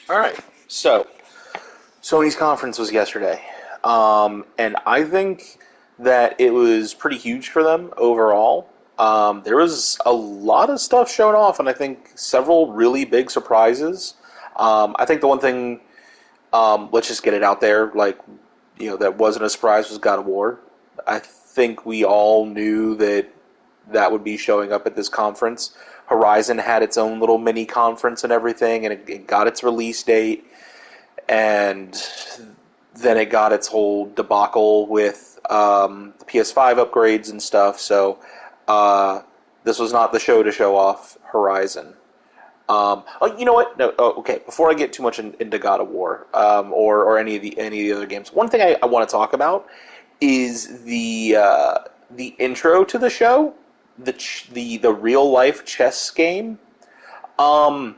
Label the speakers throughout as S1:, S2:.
S1: All right. So, Sony's conference was yesterday. And I think that it was pretty huge for them overall. There was a lot of stuff shown off, and I think several really big surprises. I think the one thing, let's just get it out there, that wasn't a surprise was God of War. I think we all knew that that would be showing up at this conference. Horizon had its own little mini conference and everything, and it got its release date, and then it got its whole debacle with the PS5 upgrades and stuff. So this was not the show to show off Horizon. You know what? No. Oh, okay. Before I get too much into God of War or any of the other games, one thing I want to talk about is the intro to the show, the real life chess game. Um,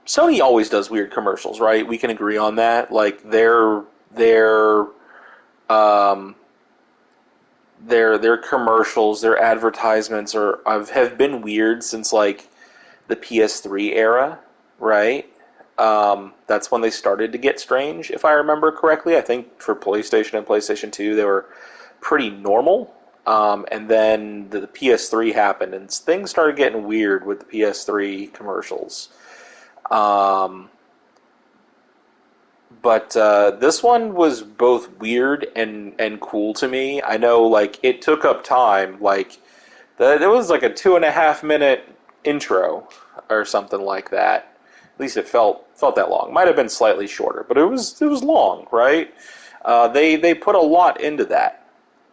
S1: Sony always does weird commercials, right? We can agree on that. Like um, their commercials, their advertisements have been weird since like the PS3 era, right? That's when they started to get strange, if I remember correctly. I think for PlayStation and PlayStation 2, they were pretty normal. And then the PS3 happened, and things started getting weird with the PS3 commercials. Um, but this one was both weird and cool to me. I know, like, it took up time. Like, there was like a 2.5 minute intro or something like that. At least it felt that long. Might have been slightly shorter, but it was long, right? They put a lot into that,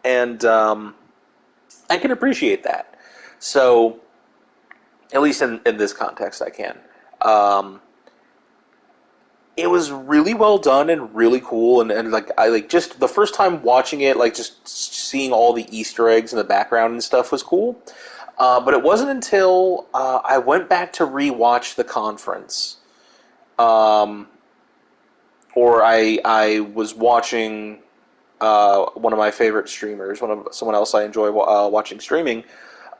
S1: and I can appreciate that. So, at least in this context, I can. Um, it was really well done and really cool, and like I like just the first time watching it, like just seeing all the Easter eggs in the background and stuff was cool. But it wasn't until I went back to rewatch the conference, um, or I was watching one of my favorite streamers, someone else I enjoy watching streaming,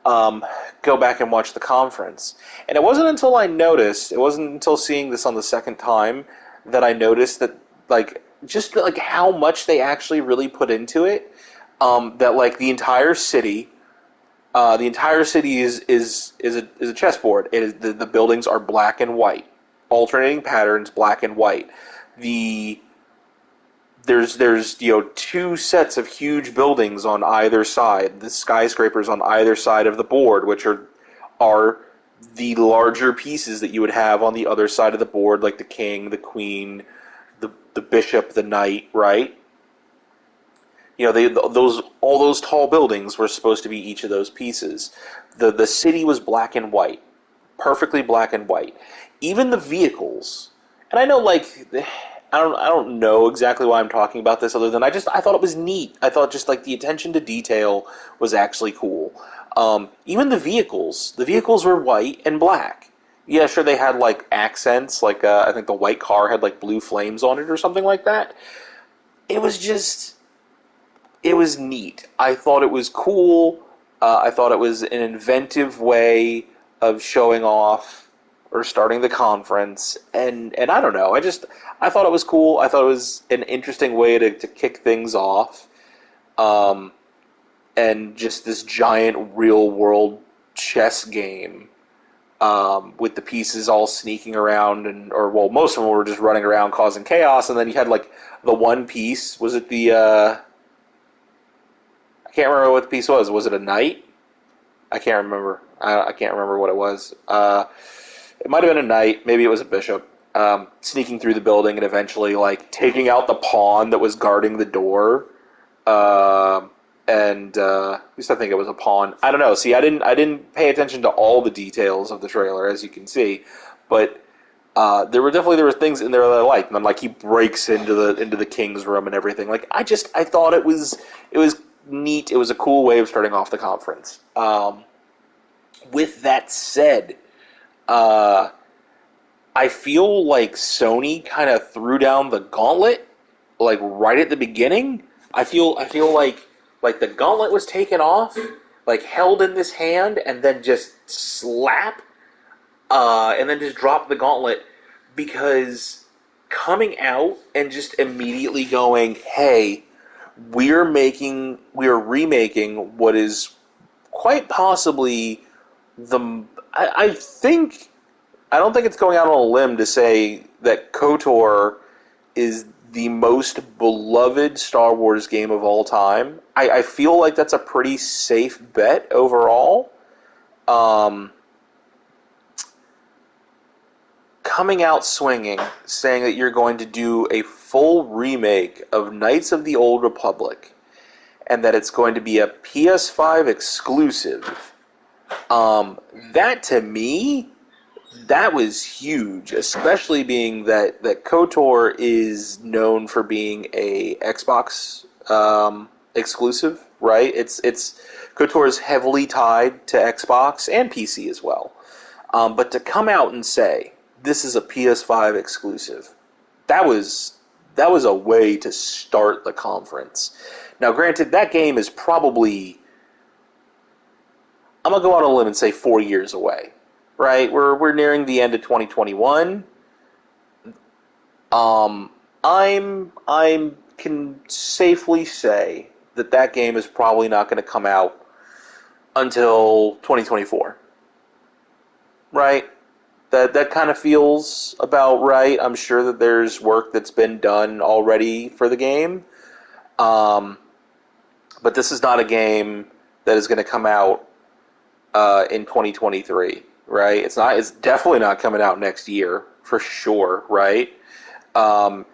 S1: go back and watch the conference. And it wasn't until seeing this on the second time that I noticed that, like, just like how much they actually really put into it. That like the entire city is a chessboard. It is the buildings are black and white, alternating patterns, black and white. The there's two sets of huge buildings on either side, the skyscrapers on either side of the board, which are the larger pieces that you would have on the other side of the board, like the king, the queen, the bishop, the knight, right? Those all those tall buildings were supposed to be each of those pieces. The city was black and white, perfectly black and white. Even the vehicles, and I know, like, I don't know exactly why I'm talking about this, other than I thought it was neat. I thought just like the attention to detail was actually cool. Even the vehicles were white and black. Yeah, sure, they had like accents, like I think the white car had like blue flames on it or something like that. It was just it was neat. I thought it was cool. I thought it was an inventive way of showing off or starting the conference, and I don't know. I thought it was cool. I thought it was an interesting way to kick things off, um, and just this giant real world chess game, with the pieces all sneaking around, and or well, most of them were just running around causing chaos, and then you had like the one piece. Was it the I can't remember what the piece was. Was it a knight? I can't remember. I can't remember what it was. It might have been a knight. Maybe it was a bishop. Sneaking through the building and eventually like taking out the pawn that was guarding the door. Uh, and at least I think it was a pawn. I don't know. See, I didn't pay attention to all the details of the trailer, as you can see, but there were things in there that I liked. And then like he breaks into the king's room and everything. Like I thought it was neat. It was a cool way of starting off the conference. With that said, uh, I feel like Sony kind of threw down the gauntlet, like right at the beginning. I feel like the gauntlet was taken off, like held in this hand, and then just slap, and then just drop the gauntlet because coming out and just immediately going, hey, we are remaking what is quite possibly the, I think, I don't think it's going out on a limb to say that KOTOR is the most beloved Star Wars game of all time. I feel like that's a pretty safe bet overall. Um, Coming out swinging, saying that you're going to do a full remake of Knights of the Old Republic, and that it's going to be a PS5 exclusive. That to me, that was huge, especially being that KOTOR is known for being a Xbox exclusive, right? It's KOTOR is heavily tied to Xbox and PC as well. But to come out and say this is a PS5 exclusive, that was a way to start the conference. Now, granted, that game is probably, I'm gonna go out on a limb and say 4 years away, right? We're nearing the end of 2021. I'm can safely say that game is probably not going to come out until 2024, right? That kind of feels about right. I'm sure that there's work that's been done already for the game, but this is not a game that is going to come out in 2023, right? It's not. It's definitely not coming out next year for sure, right? Um,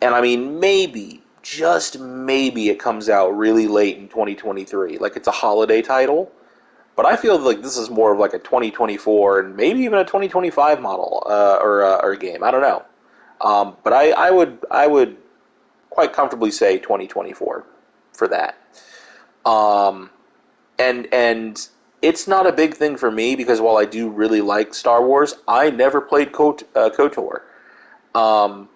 S1: and I mean, maybe, just maybe, it comes out really late in 2023, like it's a holiday title. But I feel like this is more of like a 2024 and maybe even a 2025 model or a game. I don't know. But I would quite comfortably say 2024 for that. Um, and it's not a big thing for me because while I do really like Star Wars, I never played KOTOR. Um,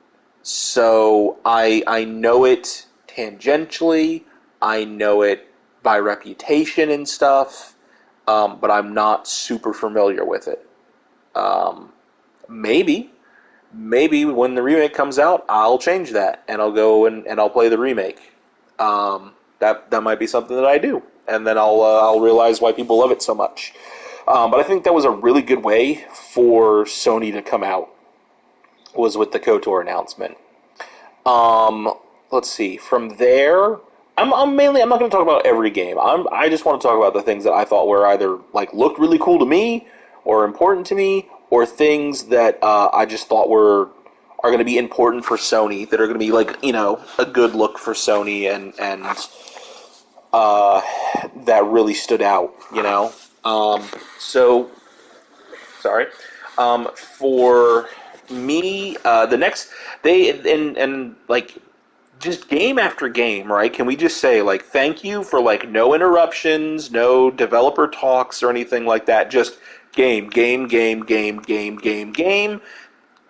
S1: so I know it tangentially, I know it by reputation and stuff, but I'm not super familiar with it. Um, maybe maybe when the remake comes out, I'll change that and I'll go and I'll play the remake. That might be something that I do, and then I'll realize why people love it so much. But I think that was a really good way for Sony to come out, was with the KOTOR announcement. Um, let's see. From there, I'm not going to talk about every game. I just want to talk about the things that I thought were either like looked really cool to me, or important to me, or things that I just thought are going to be important for Sony, that are going to be like, a good look for Sony, and that really stood out. So sorry. For me, the next they and like just game after game, right? Can we just say like thank you for like no interruptions, no developer talks or anything like that? Just game, game, game, game, game, game, game.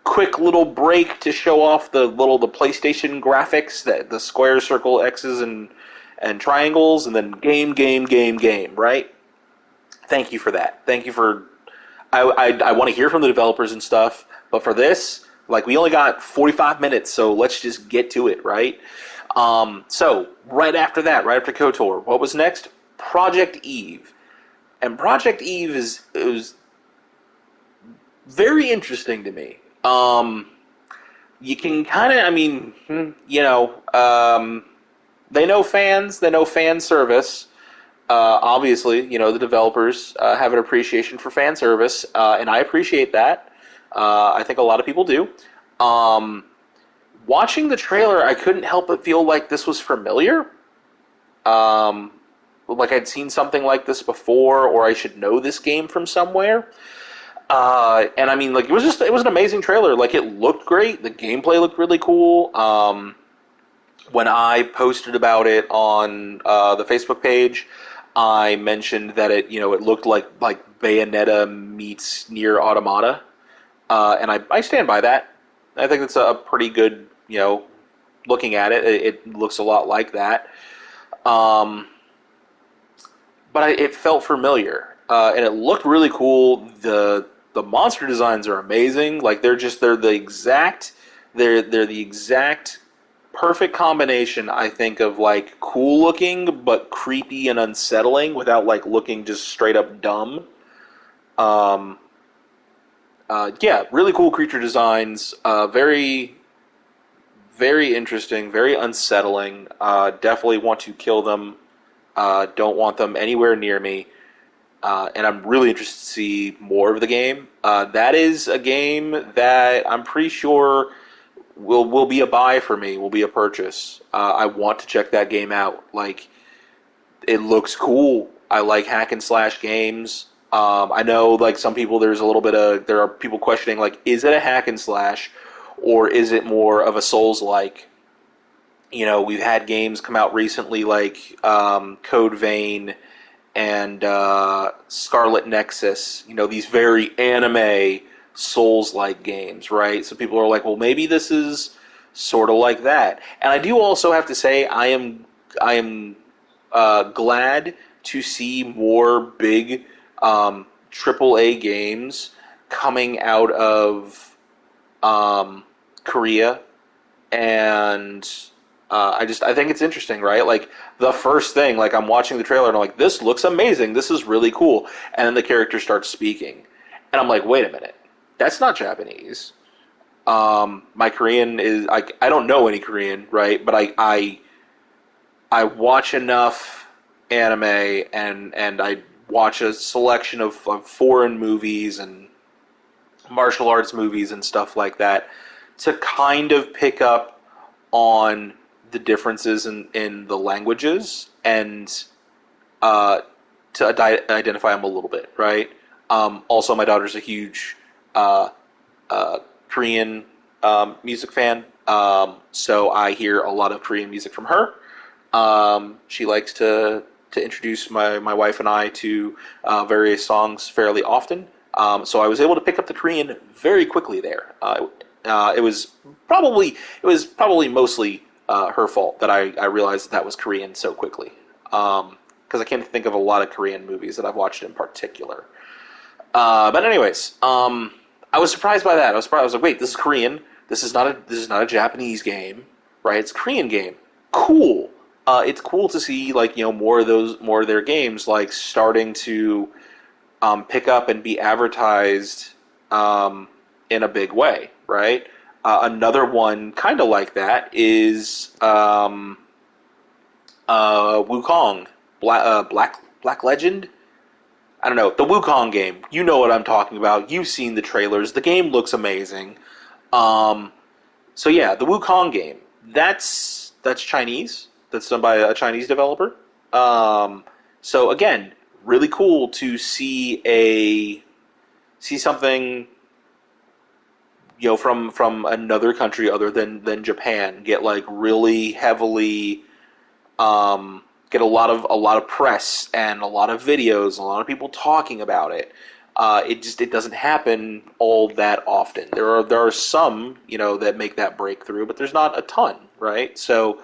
S1: Quick little break to show off the PlayStation graphics, that the square, circle, X's, and triangles, and then game, game, game, game. Right? Thank you for that. Thank you for. I want to hear from the developers and stuff, but for this, like, we only got 45 minutes, so let's just get to it, right? So right after that, right after KOTOR, what was next? Project Eve, and Project Eve was very interesting to me. You can kind of, I mean, they know fans, they know fan service. Obviously, the developers have an appreciation for fan service, and I appreciate that. I think a lot of people do. Watching the trailer, I couldn't help but feel like this was familiar. Like I'd seen something like this before, or I should know this game from somewhere. And I mean, like, it was an amazing trailer. Like, it looked great. The gameplay looked really cool. When I posted about it on the Facebook page, I mentioned that it looked like Bayonetta meets Nier Automata, and I stand by that. I think it's a pretty good, looking at it, it looks a lot like that. But it felt familiar, and it looked really cool. the monster designs are amazing. Like they're the exact perfect combination, I think, of like cool looking but creepy and unsettling without like looking just straight up dumb. Um, yeah, really cool creature designs. Very interesting, very unsettling. Definitely want to kill them. Don't want them anywhere near me. And I'm really interested to see more of the game. That is a game that I'm pretty sure will be a buy for me. Will be a purchase. I want to check that game out. Like it looks cool. I like hack and slash games. I know like some people there are people questioning like is it a hack and slash or is it more of a Souls like? You know, we've had games come out recently like Code Vein and Scarlet Nexus, you know, these very anime Souls-like games, right? So people are like, well, maybe this is sort of like that. And I do also have to say, I am glad to see more big AAA games coming out of Korea and I think it's interesting, right? Like the first thing, like I'm watching the trailer and I'm like, this looks amazing. This is really cool. And then the character starts speaking, and I'm like, wait a minute, that's not Japanese. My Korean is I don't know any Korean, right? But I watch enough anime and I watch a selection of foreign movies and martial arts movies and stuff like that to kind of pick up on the differences in the languages and uh, to identify them a little bit, right? Also, my daughter's a huge uh, Korean music fan, so I hear a lot of Korean music from her. She likes to introduce my wife and I to various songs fairly often. So I was able to pick up the Korean very quickly there. It was probably mostly her fault that I realized that was Korean so quickly. Because I can't think of a lot of Korean movies that I've watched in particular. But anyways, I was surprised by that. I was surprised. I was like, wait, this is Korean. This is not a Japanese game, right? It's a Korean game. Cool. It's cool to see like more of their games like starting to pick up and be advertised in a big way, right? Another one kind of like that is Wukong, Black Legend. I don't know, the Wukong game. You know what I'm talking about. You've seen the trailers. The game looks amazing. Um, so yeah, the Wukong game. That's Chinese. That's done by a Chinese developer. Um, so again, really cool to see something from another country other than Japan get like really heavily get a lot of press and a lot of videos, a lot of people talking about it. It doesn't happen all that often. There are some that make that breakthrough, but there's not a ton, right? So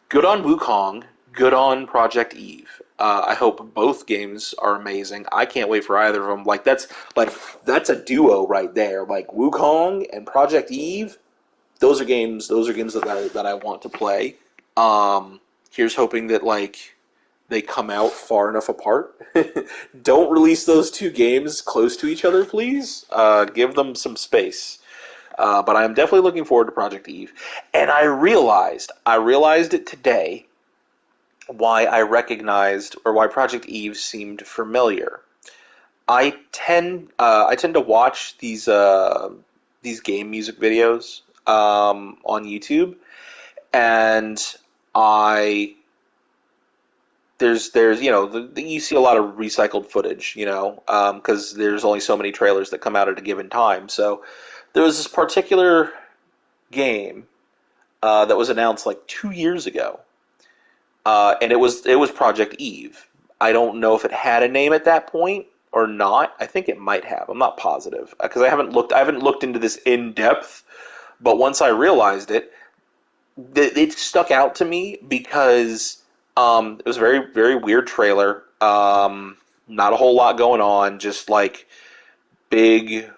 S1: good on Wukong, good on Project Eve. I hope both games are amazing. I can't wait for either of them. That's a duo right there. Like Wukong and Project Eve. Those are games. Those are games that I want to play. Here's hoping that they come out far enough apart. Don't release those two games close to each other, please. Give them some space. But I am definitely looking forward to Project Eve. And I realized it today why Project Eve seemed familiar. I tend to watch these game music videos on YouTube, and I there's you see a lot of recycled footage, because there's only so many trailers that come out at a given time. So there was this particular game that was announced like 2 years ago, and it was Project Eve. I don't know if it had a name at that point or not. I think it might have. I'm not positive because I haven't looked into this in depth. But once I realized it, it stuck out to me because it was a very weird trailer. Not a whole lot going on. Just like big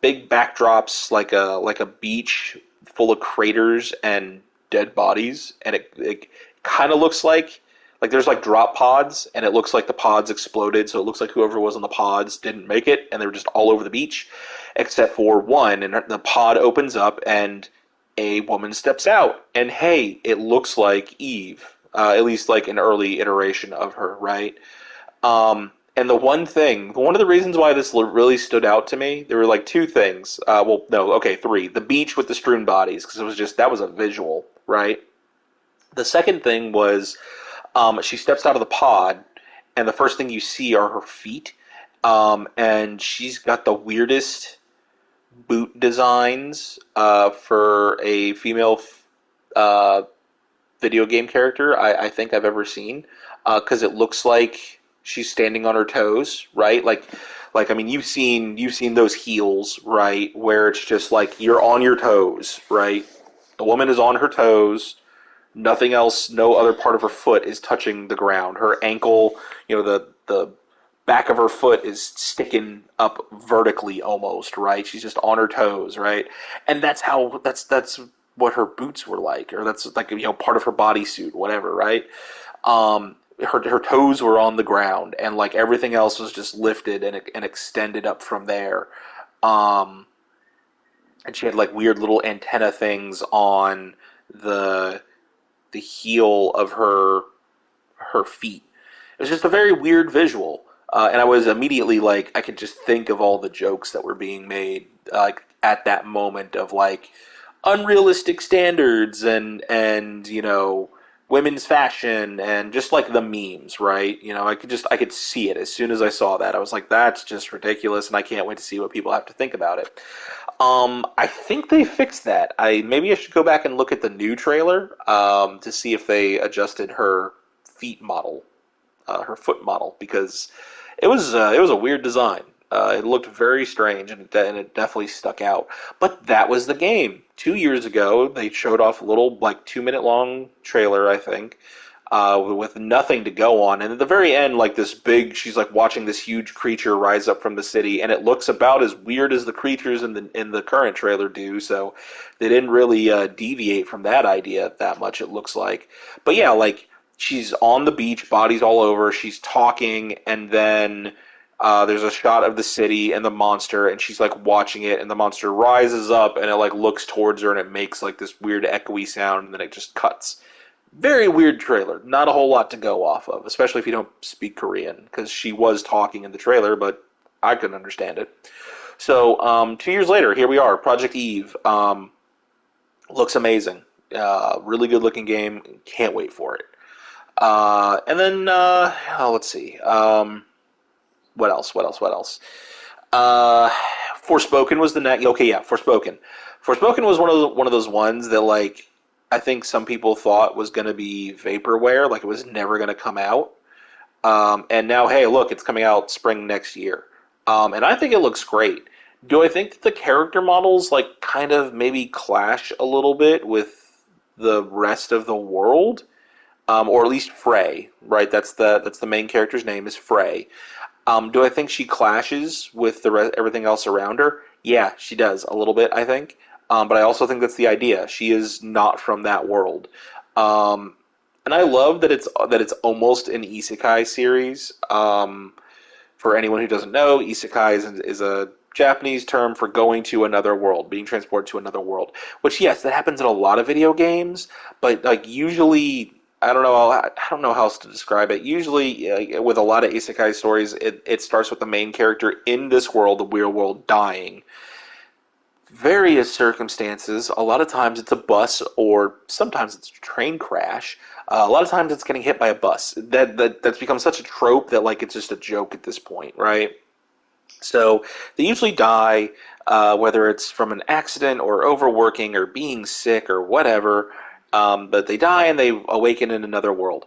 S1: big backdrops, like a beach full of craters and dead bodies, and it kind of looks like there's like drop pods, and it looks like the pods exploded, so it looks like whoever was on the pods didn't make it, and they were just all over the beach, except for one, and the pod opens up, and a woman steps out, and hey, it looks like Eve, at least like an early iteration of her, right? And the one of the reasons why this really stood out to me, there were like two things. Well, no, okay, three. The beach with the strewn bodies, because it was just, that was a visual, right? The second thing was she steps out of the pod, and the first thing you see are her feet. And she's got the weirdest boot designs for a female uh, video game character I think I've ever seen, because it looks like she's standing on her toes, right? Like I mean, you've seen those heels, right? Where it's just like you're on your toes, right? The woman is on her toes. Nothing else, no other part of her foot is touching the ground. Her ankle, the back of her foot is sticking up vertically almost, right? She's just on her toes, right? And that's what her boots were like, or that's like part of her bodysuit, whatever, right? Her toes were on the ground, and like everything else was just lifted and extended up from there. Um, and she had like weird little antenna things on the the heel of her feet. It was just a very weird visual, and I was immediately like, I could just think of all the jokes that were being made, like at that moment of like unrealistic standards and women's fashion and just like the memes, right? I could see it as soon as I saw that. I was like, that's just ridiculous, and I can't wait to see what people have to think about it. I think they fixed that. Maybe I should go back and look at the new trailer to see if they adjusted her feet model, her foot model, because it was a weird design. It looked very strange, and it definitely stuck out. But that was the game. 2 years ago, they showed off a little like 2 minute long trailer, I think, with nothing to go on. And at the very end, like she's like watching this huge creature rise up from the city, and it looks about as weird as the creatures in the current trailer do. So they didn't really deviate from that idea that much. It looks like, but yeah, like she's on the beach, bodies all over. She's talking, and then there's a shot of the city and the monster, and she's like watching it, and the monster rises up, and it like looks towards her, and it makes like this weird echoey sound, and then it just cuts. Very weird trailer. Not a whole lot to go off of, especially if you don't speak Korean, because she was talking in the trailer, but I couldn't understand it. So 2 years later, here we are. Project Eve looks amazing. Really good looking game. Can't wait for it. And then let's see. What else? What else? What else? Uh, Forspoken was the next. Okay, yeah, Forspoken. Forspoken was one of those ones that like I think some people thought was going to be vaporware, like it was never going to come out. And now, hey, look, it's coming out spring next year, and I think it looks great. Do I think that the character models like kind of maybe clash a little bit with the rest of the world, or at least Frey, right? That's the main character's name is Frey. Do I think she clashes with everything else around her? Yeah, she does a little bit, I think. But I also think that's the idea. She is not from that world, and I love that it's almost an isekai series. For anyone who doesn't know, isekai is a Japanese term for going to another world, being transported to another world. Which, yes, that happens in a lot of video games, but like usually I don't know how else to describe it. Usually, with a lot of isekai stories, it starts with the main character in this world, the real world, dying. Various circumstances. A lot of times it's a bus, or sometimes it's a train crash. A lot of times it's getting hit by a bus. That's become such a trope that like it's just a joke at this point, right? So they usually die, whether it's from an accident or overworking or being sick or whatever. But they die and they awaken in another world.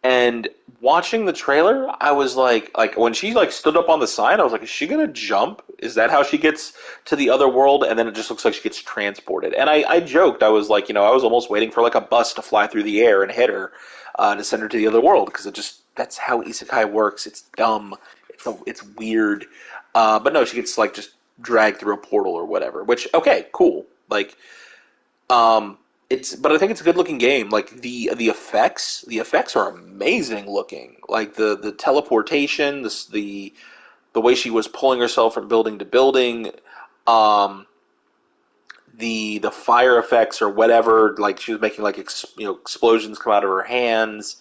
S1: And watching the trailer, I was like when she like stood up on the sign, I was like, is she gonna jump? Is that how she gets to the other world? And then it just looks like she gets transported. And I joked, I was like, I was almost waiting for like a bus to fly through the air and hit her to send her to the other world because that's how isekai works. It's dumb. It it's weird. But no, she gets like just dragged through a portal or whatever. Which okay, cool. Like it's but I think it's a good looking game. Like the effects are amazing looking. Like the teleportation, the way she was pulling herself from building to building. Um, the fire effects or whatever, like she was making like explosions come out of her hands,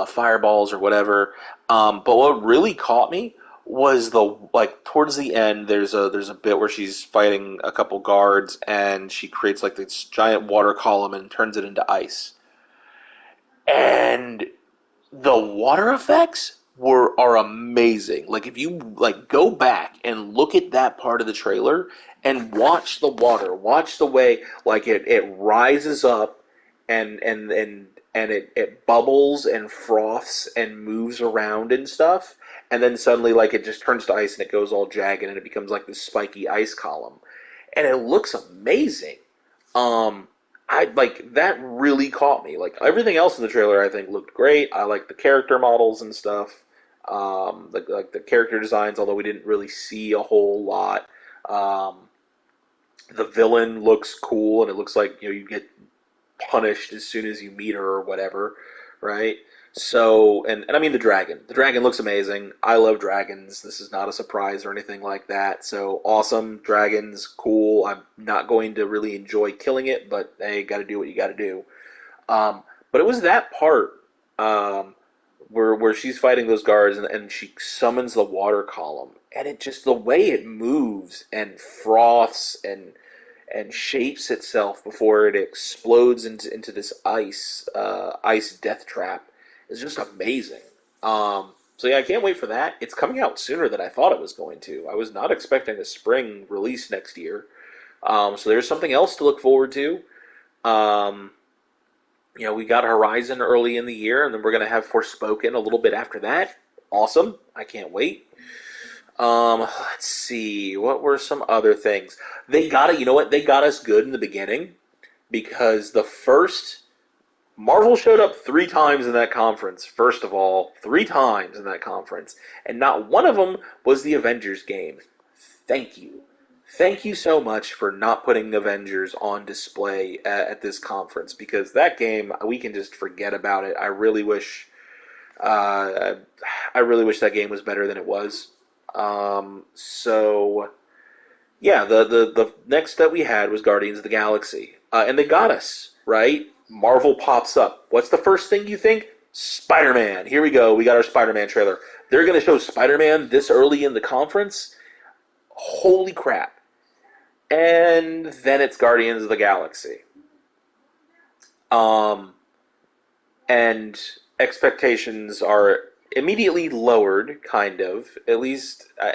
S1: fireballs or whatever. But what really caught me was the like towards the end. There's a bit where she's fighting a couple guards and she creates like this giant water column and turns it into ice. And the water effects were are amazing. Like if you like go back and look at that part of the trailer and watch the water, watch the way like it rises up and it bubbles and froths and moves around and stuff, and then suddenly like it just turns to ice and it goes all jagged and it becomes like this spiky ice column, and it looks amazing. Um, I like that really caught me. Like everything else in the trailer, I think looked great. I like the character models and stuff. Like the character designs, although we didn't really see a whole lot. Um, the villain looks cool, and it looks like you get punished as soon as you meet her or whatever, right? So, and I mean the dragon. The dragon looks amazing. I love dragons. This is not a surprise or anything like that. So awesome, dragons, cool. I'm not going to really enjoy killing it, but hey, got to do what you got to do. But it was that part where she's fighting those guards and she summons the water column, and it just the way it moves and froths and shapes itself before it explodes into this ice death trap is just amazing. So yeah, I can't wait for that. It's coming out sooner than I thought it was going to. I was not expecting a spring release next year. So there's something else to look forward to. Um, we got Horizon early in the year, and then we're going to have Forspoken a little bit after that. Awesome. I can't wait. Let's see. What were some other things? They got it. You know what? They got us good in the beginning because the first Marvel showed up 3 times in that conference. First of all, 3 times in that conference, and not one of them was the Avengers game. Thank you. Thank you so much for not putting Avengers on display at this conference because that game we can just forget about it. Uh, I really wish that game was better than it was. So yeah, the next that we had was Guardians of the Galaxy, and they got us right. Marvel pops up. What's the first thing you think? Spider-Man. Here we go. We got our Spider-Man trailer. They're going to show Spider-Man this early in the conference. Holy crap! And then it's Guardians of the Galaxy. Um, and expectations are immediately lowered, kind of. At least, I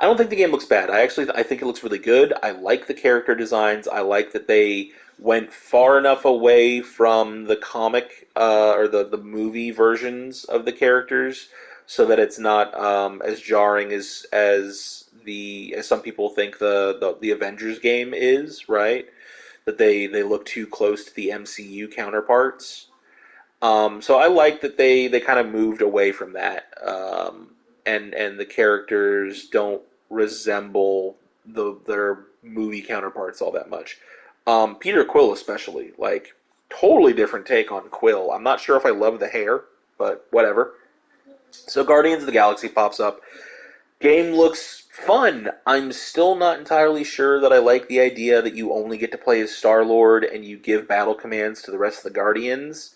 S1: don't think the game looks bad. I think it looks really good. I like the character designs. I like that they went far enough away from the comic or the movie versions of the characters, so that it's not as jarring as some people think the Avengers game is. Right? That they look too close to the MCU counterparts. So I like that they kind of moved away from that, and the characters don't resemble their movie counterparts all that much. Peter Quill especially, like totally different take on Quill. I'm not sure if I love the hair, but whatever. So Guardians of the Galaxy pops up. Game looks fun. I'm still not entirely sure that I like the idea that you only get to play as Star-Lord and you give battle commands to the rest of the Guardians.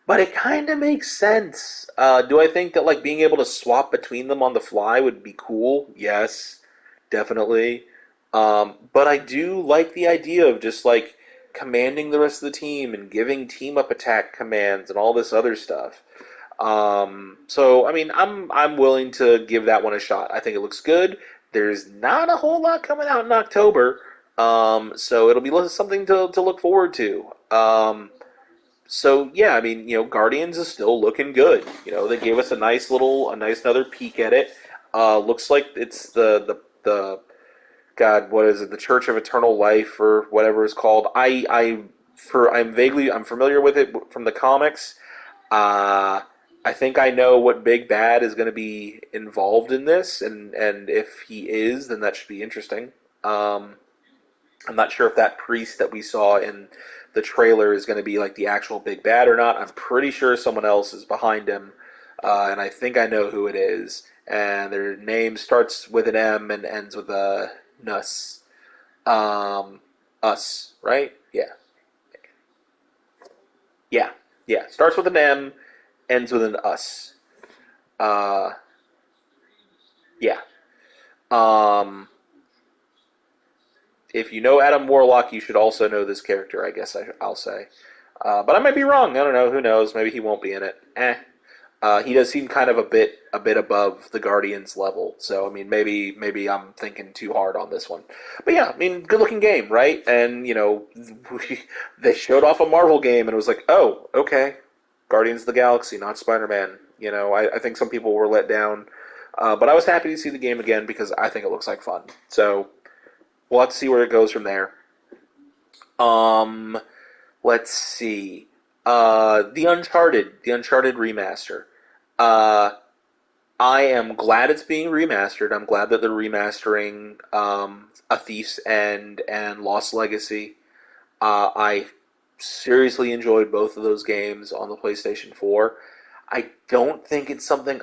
S1: But it kind of makes sense. Do I think that like being able to swap between them on the fly would be cool? Yes, definitely. But I do like the idea of just like commanding the rest of the team and giving team up attack commands and all this other stuff. So I mean, I'm willing to give that one a shot. I think it looks good. There's not a whole lot coming out in October, so it'll be something to look forward to. So yeah, I mean, Guardians is still looking good. They gave us a nice another peek at it. Looks like it's the God, what is it? The Church of Eternal Life or whatever it's called. I'm familiar with it from the comics. Uh, I think I know what Big Bad is going to be involved in this, and if he is, then that should be interesting. Um, I'm not sure if that priest that we saw in the trailer is going to be like the actual Big Bad or not. I'm pretty sure someone else is behind him, and I think I know who it is. And their name starts with an M and ends with a Nus. Um, Us, right? Yeah, yeah, yeah. Starts with an M, ends with an Us. Uh, yeah. Um, if you know Adam Warlock, you should also know this character. I guess I'll say. But I might be wrong. I don't know. Who knows? Maybe he won't be in it. He does seem kind of a bit above the Guardians level. So I mean, maybe I'm thinking too hard on this one. But yeah, I mean, good looking game, right? And they showed off a Marvel game, and it was like, oh, okay, Guardians of the Galaxy, not Spider Man. I think some people were let down, but I was happy to see the game again because I think it looks like fun. So we'll have to see where it goes from there. Um, let's see. The Uncharted remaster. Uh, I am glad it's being remastered. I'm glad that they're remastering A Thief's End and Lost Legacy. I seriously enjoyed both of those games on the PlayStation 4. I don't think there's something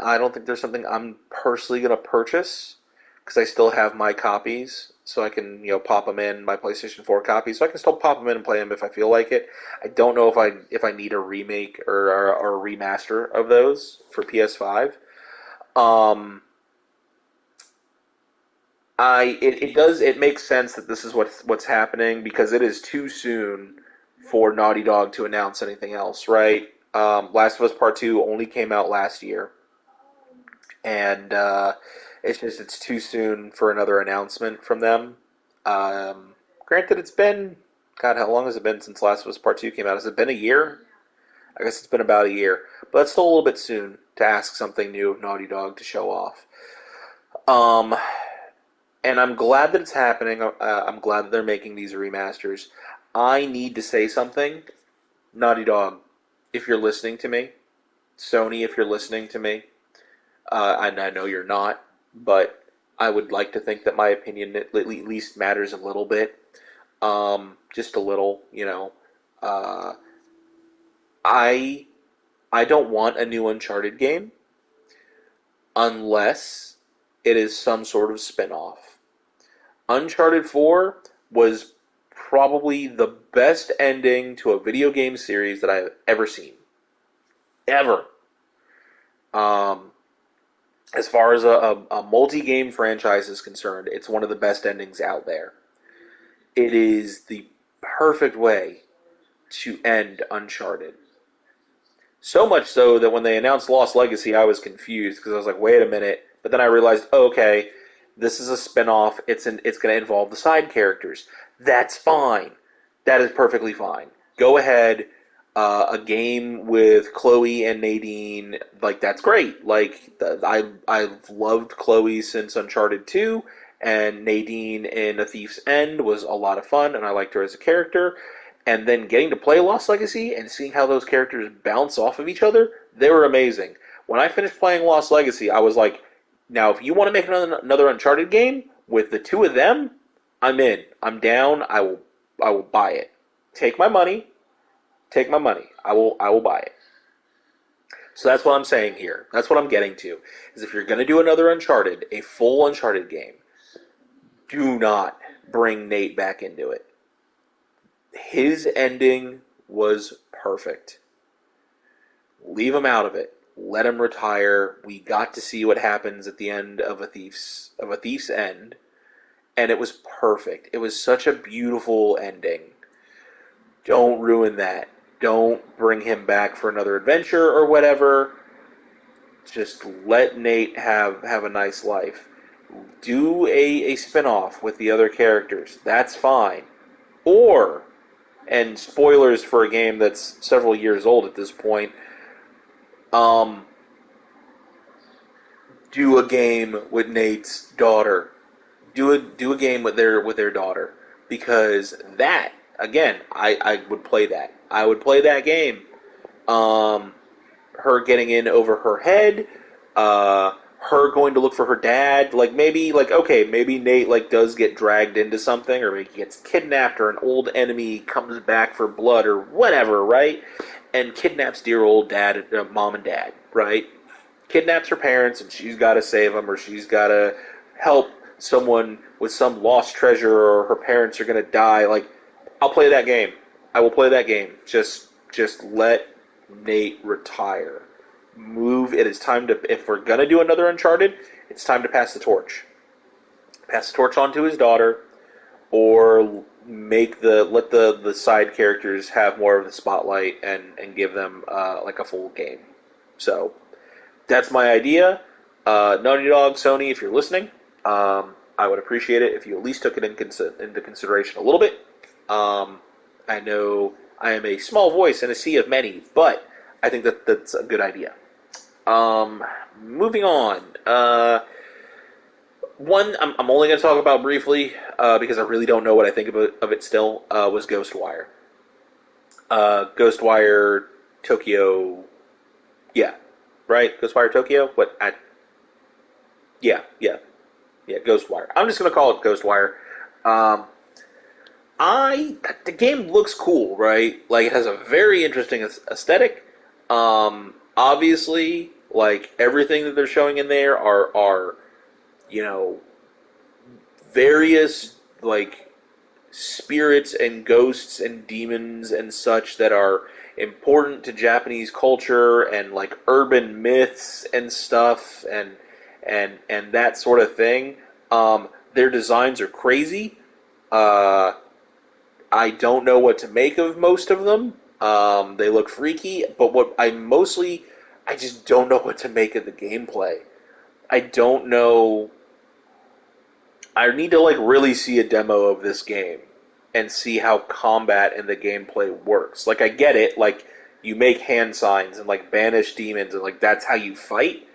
S1: I'm personally going to purchase because I still have my copies, so I can pop them in my PlayStation 4 copy, so I can still pop them in and play them if I feel like it. I don't know if I need a remake or a remaster of those for PS5. Um, it makes sense that this is what's happening because it is too soon for Naughty Dog to announce anything else, right? Last of Us Part Two only came out last year, and it's too soon for another announcement from them. Granted, it's been God, how long has it been since Last of Us Part Two came out? Has it been a year? I guess it's been about a year, but that's still a little bit soon to ask something new of Naughty Dog to show off. Um, and I'm glad that it's happening. I'm glad that they're making these remasters. I need to say something, Naughty Dog, if you're listening to me, Sony, if you're listening to me, and I know you're not, but I would like to think that my opinion at least matters a little bit, just a little. Uh, I I don't want a new Uncharted game unless it is some sort of spin-off. Uncharted 4 was probably the best ending to a video game series that I've ever seen. Ever. Um, as far as a multi-game franchise is concerned, it's one of the best endings out there. It is the perfect way to end Uncharted. So much so that when they announced Lost Legacy, I was confused because I was like, wait a minute. But then I realized, oh, okay, this is a spinoff. It's going to involve the side characters. That's fine. That is perfectly fine. Go ahead. A game with Chloe and Nadine, like that's great. Like I've loved Chloe since Uncharted 2, and Nadine in A Thief's End was a lot of fun, and I liked her as a character. And then getting to play Lost Legacy and seeing how those characters bounce off of each other, they were amazing. When I finished playing Lost Legacy, I was like, now if you want to make another Uncharted game with the two of them, I'm in. I'm down. I will buy it. Take my money. Take my money. I will buy it. So that's what I'm saying here. That's what I'm getting to. Is if you're going to do another Uncharted, a full Uncharted game, do not bring Nate back into it. His ending was perfect. Leave him out of it. Let him retire. We got to see what happens at the end of a thief's end, and it was perfect. It was such a beautiful ending. Don't ruin that. Don't bring him back for another adventure or whatever. Just let Nate have a nice life. Do a spin-off with the other characters. That's fine. Or, and spoilers for a game that's several years old at this point, um, do a game with Nate's daughter. Do a game with their daughter. Because that, again, I would play that. I would play that game. Um, her getting in over her head, her going to look for her dad, like maybe like okay, maybe Nate like does get dragged into something, or maybe he gets kidnapped, or an old enemy comes back for blood, or whatever, right? And kidnaps dear old dad, mom and dad, right? Kidnaps her parents, and she's got to save them, or she's got to help someone with some lost treasure, or her parents are going to die. Like, I'll play that game. I will play that game. Just let Nate retire. Move. It is time to. If we're gonna do another Uncharted, it's time to pass the torch. Pass the torch on to his daughter, or let the side characters have more of the spotlight and give them like a full game. So that's my idea. Naughty Dog, Sony, if you're listening, I would appreciate it if you at least took it into consideration a little bit. I know I am a small voice in a sea of many, but I think that's a good idea. Moving on. One I'm only going to talk about briefly because I really don't know what I think of it still, was Ghostwire. Ghostwire Tokyo. Yeah. Right? Ghostwire Tokyo? Yeah. Ghostwire. I'm just going to call it Ghostwire. The game looks cool, right? Like, it has a very interesting aesthetic. Obviously, like, everything that they're showing in there are various, like, spirits and ghosts and demons and such that are important to Japanese culture and, like, urban myths and stuff and that sort of thing. Their designs are crazy. I don't know what to make of most of them. They look freaky, but I just don't know what to make of the gameplay. I don't know. I need to like really see a demo of this game and see how combat and the gameplay works. Like I get it, like you make hand signs and like banish demons and like that's how you fight.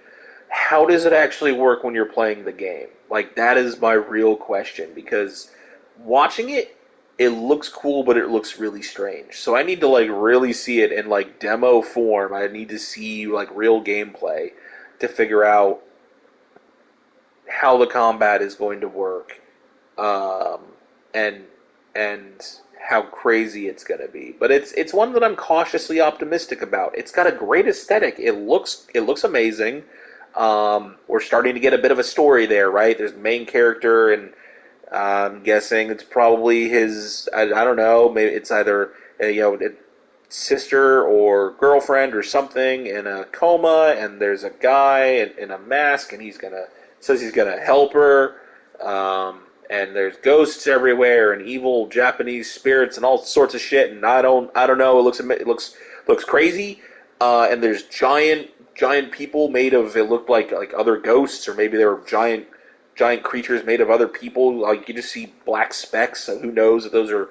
S1: How does it actually work when you're playing the game? Like that is my real question because watching it looks cool, but it looks really strange. So I need to like really see it in like demo form. I need to see like real gameplay to figure out how the combat is going to work, and how crazy it's going to be. But it's one that I'm cautiously optimistic about. It's got a great aesthetic. It looks amazing. We're starting to get a bit of a story there, right? There's the main character, and I'm guessing it's probably his. I don't know. Maybe it's either sister or girlfriend or something in a coma, and there's a guy in a mask, and says he's gonna help her. And there's ghosts everywhere, and evil Japanese spirits, and all sorts of shit. And I don't know. It looks crazy. And there's giant people made of. It looked like other ghosts, or maybe they were giant creatures made of other people. Like you just see black specks. So who knows if those are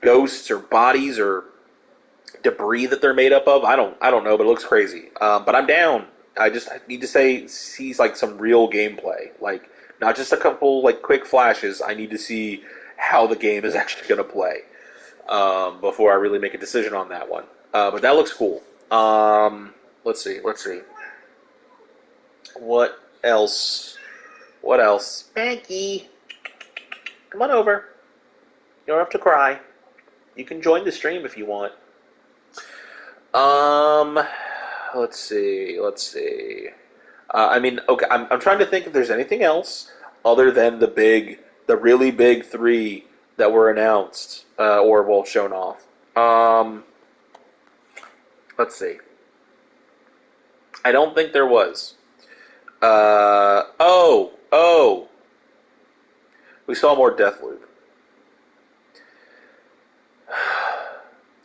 S1: ghosts or bodies or debris that they're made up of? I don't know, but it looks crazy. But I'm down. I need to see like some real gameplay, like not just a couple like quick flashes. I need to see how the game is actually going to play before I really make a decision on that one. But that looks cool. Let's see. What else? Spanky, come on over. You don't have to cry. You can join the stream if you want. Let's see. I mean, okay. I'm trying to think if there's anything else other than the really big three that were announced or shown off. Let's see. I don't think there was. We saw more Deathloop.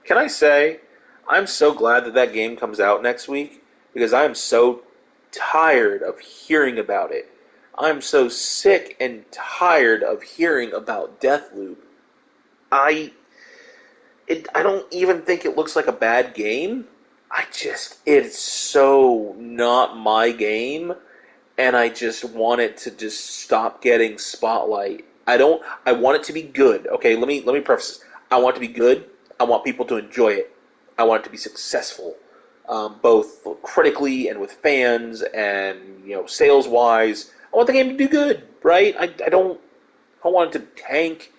S1: Can I say, I'm so glad that game comes out next week because I'm so tired of hearing about it. I'm so sick and tired of hearing about Deathloop. I don't even think it looks like a bad game. It's so not my game, and I just want it to just stop getting spotlight. I want it to be good. Okay, let me preface this. I want it to be good. I want people to enjoy it. I want it to be successful. both critically and with fans and sales wise. I want the game to do good, right? I don't want it to tank.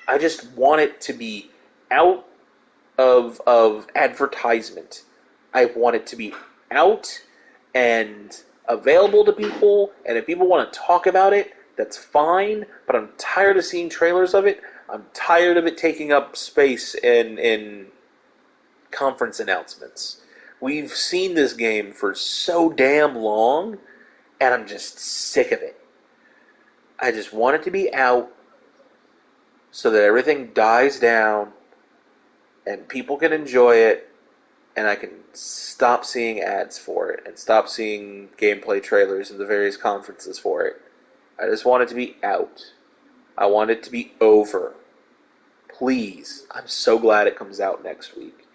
S1: I just want it to be out of advertisement. I want it to be out and available to people, and if people want to talk about it, that's fine, but I'm tired of seeing trailers of it. I'm tired of it taking up space in conference announcements. We've seen this game for so damn long, and I'm just sick of it. I just want it to be out so that everything dies down and people can enjoy it, and I can stop seeing ads for it and stop seeing gameplay trailers in the various conferences for it. I just want it to be out. I want it to be over. Please. I'm so glad it comes out next week.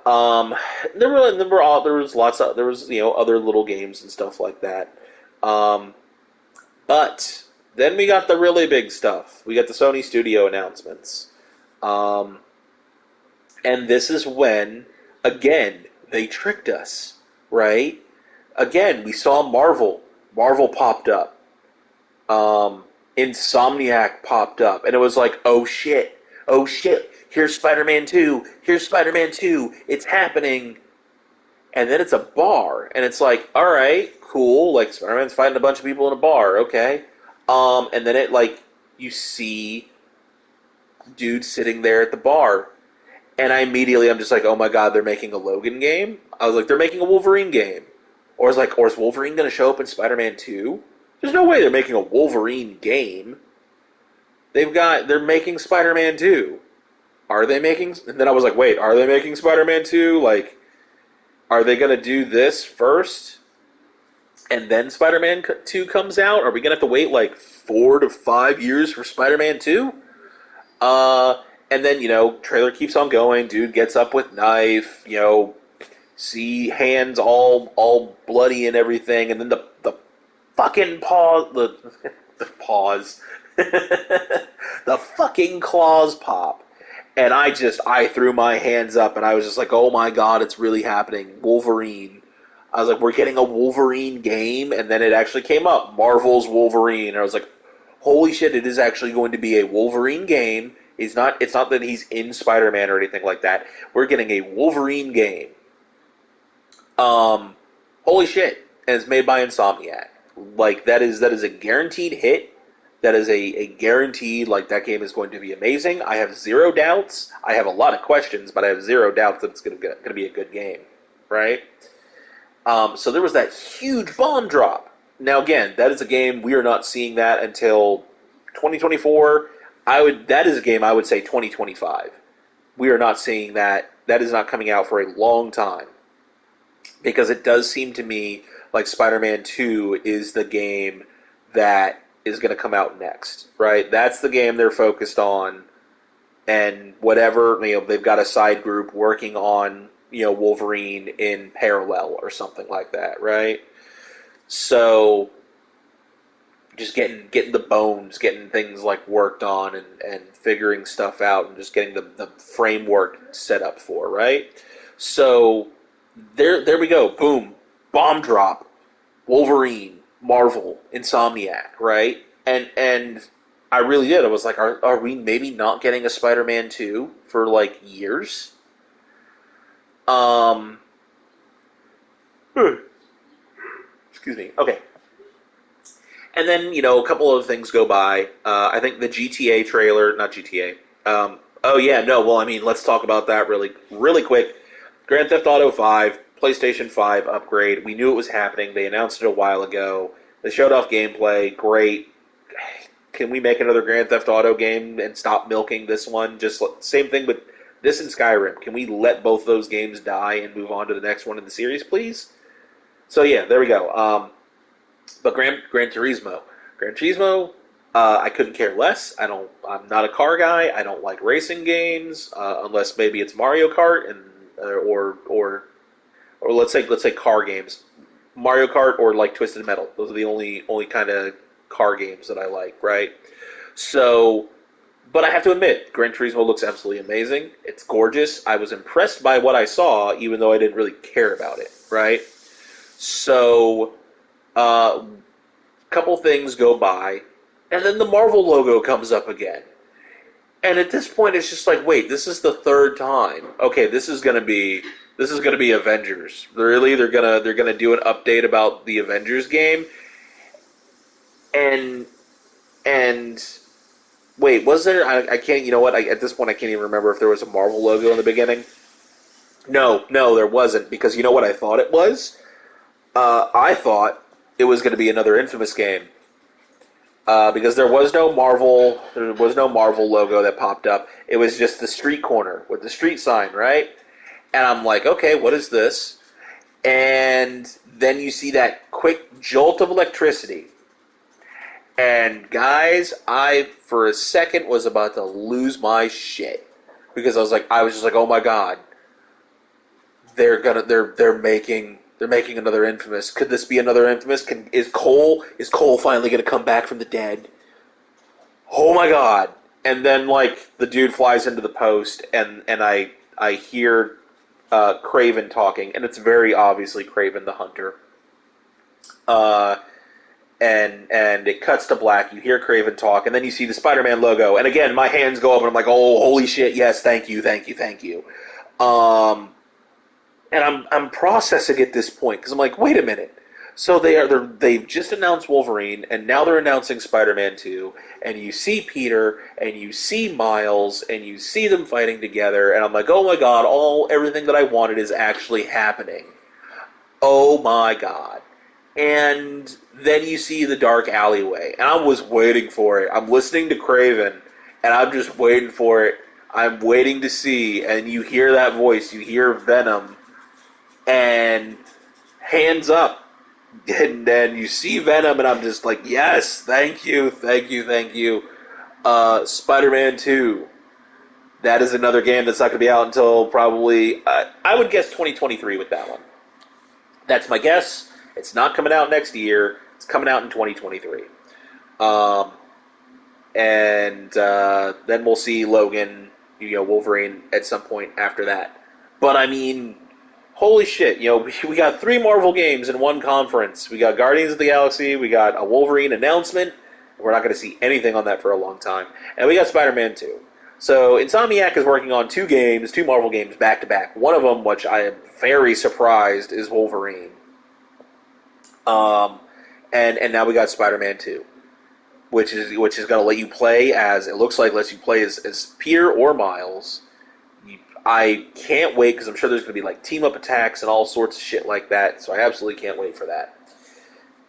S1: There was other little games and stuff like that. But then we got the really big stuff. We got the Sony Studio announcements. And this is when, again, they tricked us, right? Again, we saw Marvel. Marvel popped up. Insomniac popped up. And it was like, oh shit. Oh shit. Here's Spider-Man 2. Here's Spider-Man 2. It's happening. And then it's a bar. And it's like, alright, cool. Like, Spider-Man's fighting a bunch of people in a bar. Okay. And then you see dude sitting there at the bar. And I'm just like, oh my god, they're making a Logan game? I was like, they're making a Wolverine game. Or is Wolverine going to show up in Spider-Man 2? There's no way they're making a Wolverine game. They're making Spider-Man 2. Are they making... And then I was like, wait, are they making Spider-Man 2? Like, are they going to do this first? And then Spider-Man 2 comes out? Are we going to have to wait, 4 to 5 years for Spider-Man 2? And then, trailer keeps on going. Dude gets up with knife, see hands all bloody and everything. And then the fucking paw... The paws... the fucking claws pop. And I threw my hands up and I was just like, oh my god, it's really happening. Wolverine. I was like, we're getting a Wolverine game? And then it actually came up, Marvel's Wolverine. And I was like, holy shit, it is actually going to be a Wolverine game. It's not that he's in Spider-Man or anything like that. We're getting a Wolverine game. Holy shit. And it's made by Insomniac. That is a guaranteed hit. That is a guaranteed, that game is going to be amazing. I have zero doubts. I have a lot of questions, but I have zero doubts that it's going to be a good game, right? So there was that huge bomb drop. Now, again, that is a game, we are not seeing that until 2024. That is a game I would say 2025. We are not seeing that. That is not coming out for a long time. Because it does seem to me like Spider-Man 2 is the game that is going to come out next, right? That's the game they're focused on, and whatever, they've got a side group working on, Wolverine in parallel or something like that, right? So, just getting the bones, getting things worked on and figuring stuff out and just getting the framework set up for, right? So, there we go, boom, bomb drop, Wolverine, Marvel, Insomniac, right? And I really did. I was like, are we maybe not getting a Spider-Man 2 for years? Excuse me. Okay. And then, a couple of things go by. I think the GTA trailer, not GTA. Oh yeah, no, well, let's talk about that really quick. Grand Theft Auto 5, PlayStation 5 upgrade. We knew it was happening. They announced it a while ago. They showed off gameplay. Great. Can we make another Grand Theft Auto game and stop milking this one? Just same thing with this and Skyrim. Can we let both those games die and move on to the next one in the series, please? So yeah, there we go. But Gran Turismo. Gran Turismo, I couldn't care less. I'm not a car guy. I don't like racing games unless maybe it's Mario Kart and or let's say car games. Mario Kart or Twisted Metal. Those are the only kind of car games that I like, right? So But I have to admit, Gran Turismo looks absolutely amazing. It's gorgeous. I was impressed by what I saw, even though I didn't really care about it, right? So, a couple things go by, and then the Marvel logo comes up again. And at this point, it's just like, wait, this is the third time. Okay, this is gonna be Avengers. Really, they're gonna do an update about the Avengers game, and and wait, was there? I can't. You know what? At this point, I can't even remember if there was a Marvel logo in the beginning. No, no, there wasn't, because you know what I thought it was. I thought it was going to be another Infamous game, because there was no Marvel logo that popped up. It was just the street corner with the street sign, right? And I'm like, okay, what is this? And then you see that quick jolt of electricity. And guys, I for a second was about to lose my shit, because I was just like, oh my god, they're making another Infamous. Could this be another Infamous? Is Cole finally gonna come back from the dead? Oh my god! And then like the dude flies into the post, and I hear Craven talking, and it's very obviously Craven the Hunter. Uh, and it cuts to black. You hear Craven talk, and then you see the Spider-Man logo. And again, my hands go up, and I'm like, oh, holy shit! Yes, thank you, thank you, thank you. Um, and I'm processing at this point, because I'm like, wait a minute. So they've just announced Wolverine, and now they're announcing Spider-Man 2, and you see Peter, and you see Miles, and you see them fighting together, and I'm like, oh my god, everything that I wanted is actually happening. Oh my god. And then you see the dark alleyway, and I was waiting for it. I'm listening to Craven, and I'm just waiting for it. I'm waiting to see, and you hear that voice, you hear Venom, and hands up, and then you see Venom, and I'm just like, yes, thank you, thank you, thank you. Spider-Man 2. That is another game that's not going to be out until probably, I would guess 2023 with that one. That's my guess. It's not coming out next year. It's coming out in 2023. Um, and then we'll see Logan, Wolverine at some point after that. But I mean, holy shit! We got three Marvel games in one conference. We got Guardians of the Galaxy. We got a Wolverine announcement. We're not going to see anything on that for a long time. And we got Spider-Man 2. So Insomniac is working on two Marvel games back to back. One of them, which I am very surprised, is Wolverine. Um, and now we got Spider-Man 2, which is going to let you play as, it looks like, lets you play as Peter or Miles. I can't wait, because I'm sure there's going to be like team up attacks and all sorts of shit like that. So I absolutely can't wait for that.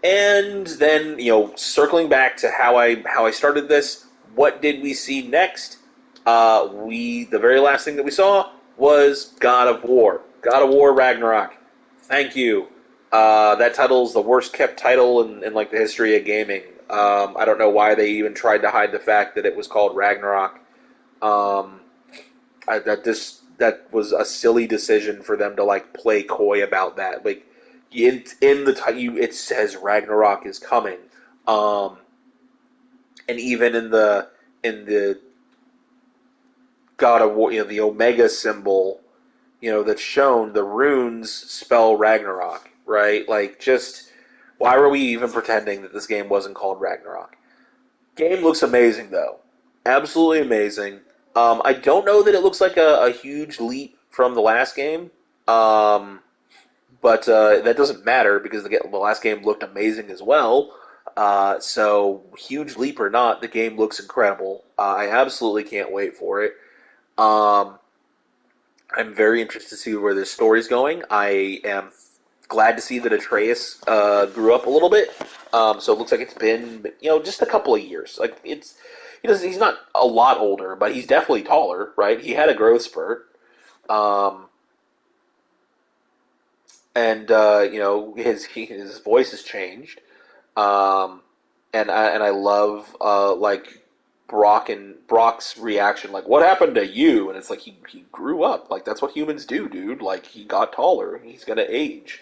S1: And then, circling back to how I started this, what did we see next? The very last thing that we saw was God of War. God of War Ragnarok. Thank you. That title is the worst kept title in like the history of gaming. I don't know why they even tried to hide the fact that it was called Ragnarok. Um, that was a silly decision for them to like play coy about that. Like in the title, it says Ragnarok is coming. Um, and even in the God of War, the Omega symbol, that's shown, the runes spell Ragnarok, right? Like, just why were we even pretending that this game wasn't called Ragnarok? Game looks amazing, though. Absolutely amazing. I don't know that it looks like a huge leap from the last game, um, but that doesn't matter, because the last game looked amazing as well. So, huge leap or not, the game looks incredible. I absolutely can't wait for it. Um, I'm very interested to see where this story's going. I am glad to see that Atreus grew up a little bit. So it looks like it's been, just a couple of years. Like, he's not a lot older, but he's definitely taller, right? He had a growth spurt. Um, and his voice has changed. Um, and I love like Brock's reaction, like, what happened to you? And it's like, he grew up. Like, that's what humans do, dude. Like, he got taller. He's gonna age.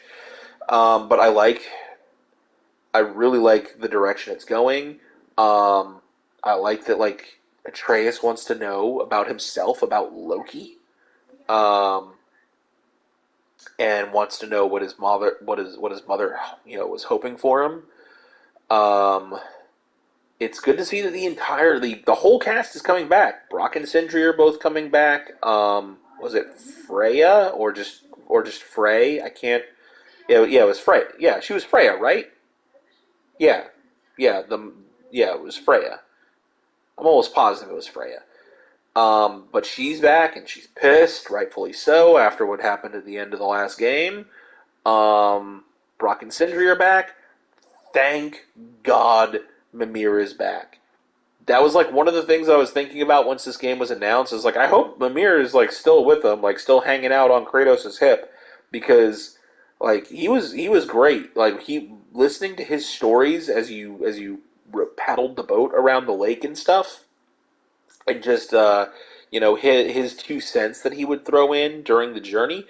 S1: But I really like the direction it's going. I like that, like, Atreus wants to know about himself, about Loki, um, and wants to know what his mother, was hoping for him. Um, it's good to see that the whole cast is coming back. Brock and Sindri are both coming back. Was it Freya or just Frey? I can't. Yeah, it was Freya. Yeah, she was Freya, right? Yeah, yeah, it was Freya. I'm almost positive it was Freya. But she's back and she's pissed, rightfully so, after what happened at the end of the last game. Um, Brock and Sindri are back. Thank God Mimir is back. That was like one of the things I was thinking about once this game was announced. Is like I hope Mimir is like still with them, like still hanging out on Kratos' hip, because like he was great. Like he listening to his stories as you paddled the boat around the lake and stuff, and just his 2 cents that he would throw in during the journey.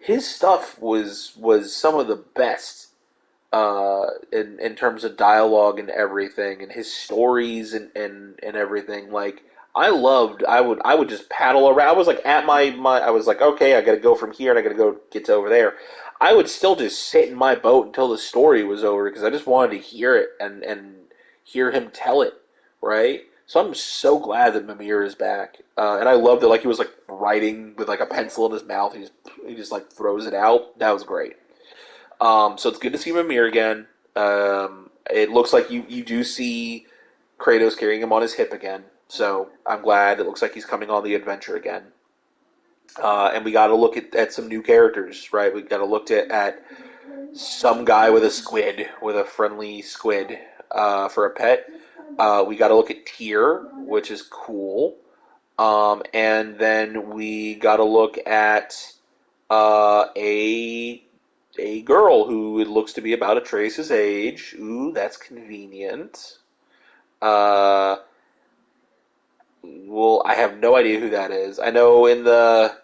S1: His stuff was some of the best in terms of dialogue and everything, and his stories and everything. Like I would just paddle around. I was like at my I was like, okay, I got to go from here and I got to go get to over there. I would still just sit in my boat until the story was over because I just wanted to hear it and hear him tell it, right? So I'm so glad that Mimir is back, and I loved it. Like he was like writing with like a pencil in his mouth. He just like throws it out. That was great. So it's good to see Mimir again. It looks like you do see Kratos carrying him on his hip again. So I'm glad. It looks like he's coming on the adventure again. And we got to look at some new characters, right? We got to look at some guy with a squid, with a friendly squid for a pet. We got to look at Tyr, which is cool. And then we got to look at a girl who looks to be about Atreus' age. Ooh, that's convenient. Uh, well, I have no idea who that is. I know in the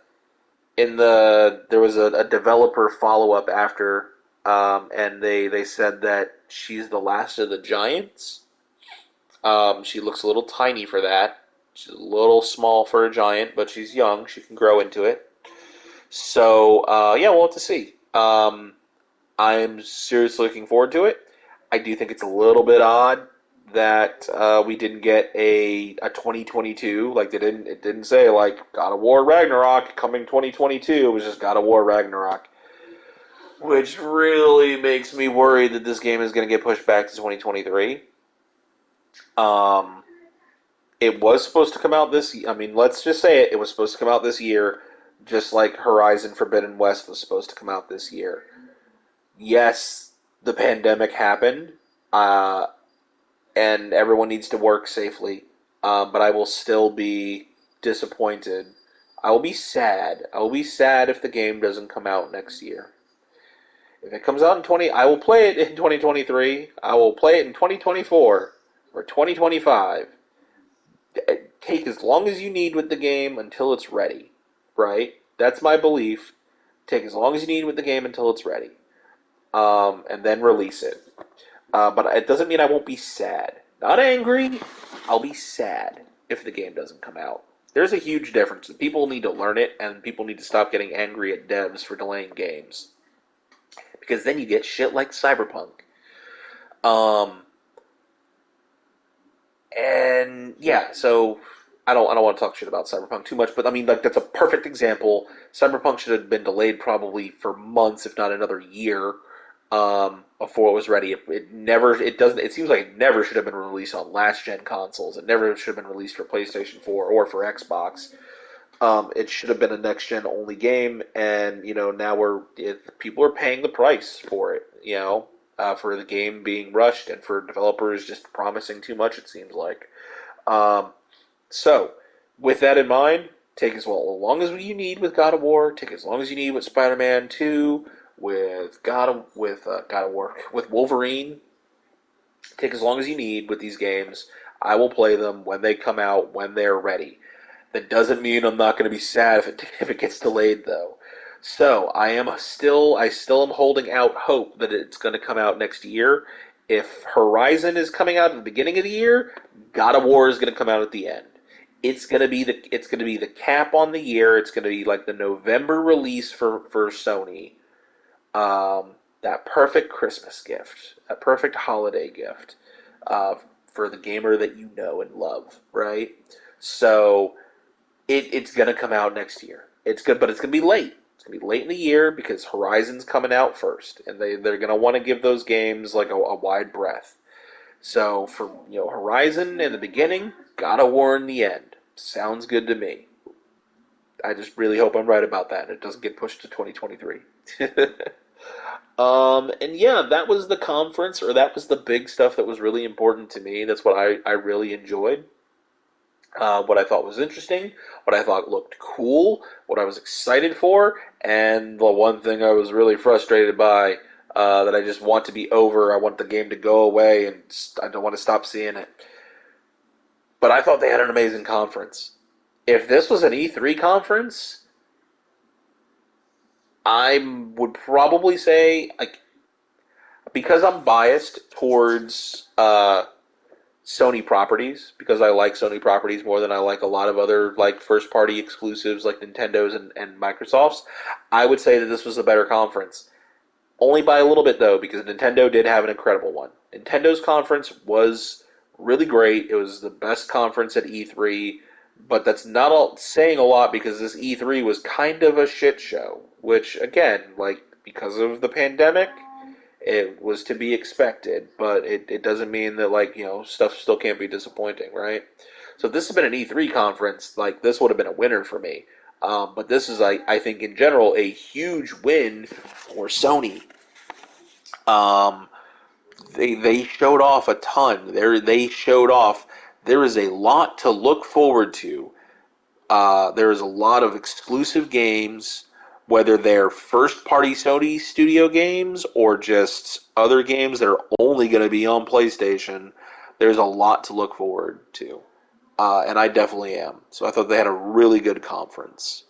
S1: there was a developer follow up after, and they said that she's the last of the giants. She looks a little tiny for that. She's a little small for a giant, but she's young. She can grow into it. So yeah, we'll have to see. I'm seriously looking forward to it. I do think it's a little bit odd that we didn't get a 2022. Like it didn't say like God of War Ragnarok coming 2022. It was just God of War Ragnarok, which really makes me worried that this game is going to get pushed back to 2023. Um, it was supposed to come out this. I mean, let's just say it. It was supposed to come out this year, just like Horizon Forbidden West was supposed to come out this year. Yes, the pandemic happened, uh, and everyone needs to work safely. But I will still be disappointed. I will be sad. I will be sad if the game doesn't come out next year. If it comes out in 20, I will play it in 2023. I will play it in 2024 or 2025. Take as long as you need with the game until it's ready, right? That's my belief. Take as long as you need with the game until it's ready, and then release it. But it doesn't mean I won't be sad. Not angry. I'll be sad if the game doesn't come out. There's a huge difference. People need to learn it, and people need to stop getting angry at devs for delaying games. Because then you get shit like Cyberpunk. Um, and yeah, so I don't want to talk shit about Cyberpunk too much, but I mean like that's a perfect example. Cyberpunk should have been delayed probably for months, if not another year, before it was ready. It doesn't. It seems like it never should have been released on last gen consoles. It never should have been released for PlayStation 4 or for Xbox. It should have been a next gen only game, and now people are paying the price for it. For the game being rushed and for developers just promising too much. It seems like. Um, so, with that in mind, take as long as you need with God of War. Take as long as you need with Spider-Man 2, God of War, with Wolverine. Take as long as you need with these games. I will play them when they come out, when they're ready. That doesn't mean I'm not going to be sad if it gets delayed, though. So I still am holding out hope that it's going to come out next year. If Horizon is coming out at the beginning of the year, God of War is going to come out at the end. it's gonna be the cap on the year. It's gonna be like the November release for Sony. That perfect Christmas gift, that perfect holiday gift, uh, for the gamer that you know and love, right? So it's gonna come out next year. It's good, but it's gonna be late. It's gonna be late in the year because Horizon's coming out first, and they're gonna want to give those games like a wide breadth. So for Horizon in the beginning, God of War in the end. Sounds good to me. I just really hope I'm right about that and it doesn't get pushed to 2023. And yeah, that was the conference, or that was the big stuff that was really important to me. That's what I really enjoyed. What I thought was interesting, what I thought looked cool, what I was excited for, and the one thing I was really frustrated by, that I just want to be over. I want the game to go away, and I don't want to stop seeing it. But I thought they had an amazing conference. If this was an E3 conference, I would probably say, like, because I'm biased towards Sony properties, because I like Sony properties more than I like a lot of other like first party exclusives like Nintendo's and Microsoft's. I would say that this was a better conference. Only by a little bit though, because Nintendo did have an incredible one. Nintendo's conference was really great. It was the best conference at E3, but that's not all saying a lot because this E3 was kind of a shit show, which again, like because of the pandemic, it was to be expected, but it doesn't mean that like stuff still can't be disappointing, right? So if this has been an E3 conference, like this would have been a winner for me. But this is, I think, in general, a huge win for Sony. Um, they showed off a ton. They showed off. There is a lot to look forward to. There is a lot of exclusive games, whether they're first party Sony studio games or just other games that are only going to be on PlayStation. There's a lot to look forward to. And I definitely am. So I thought they had a really good conference.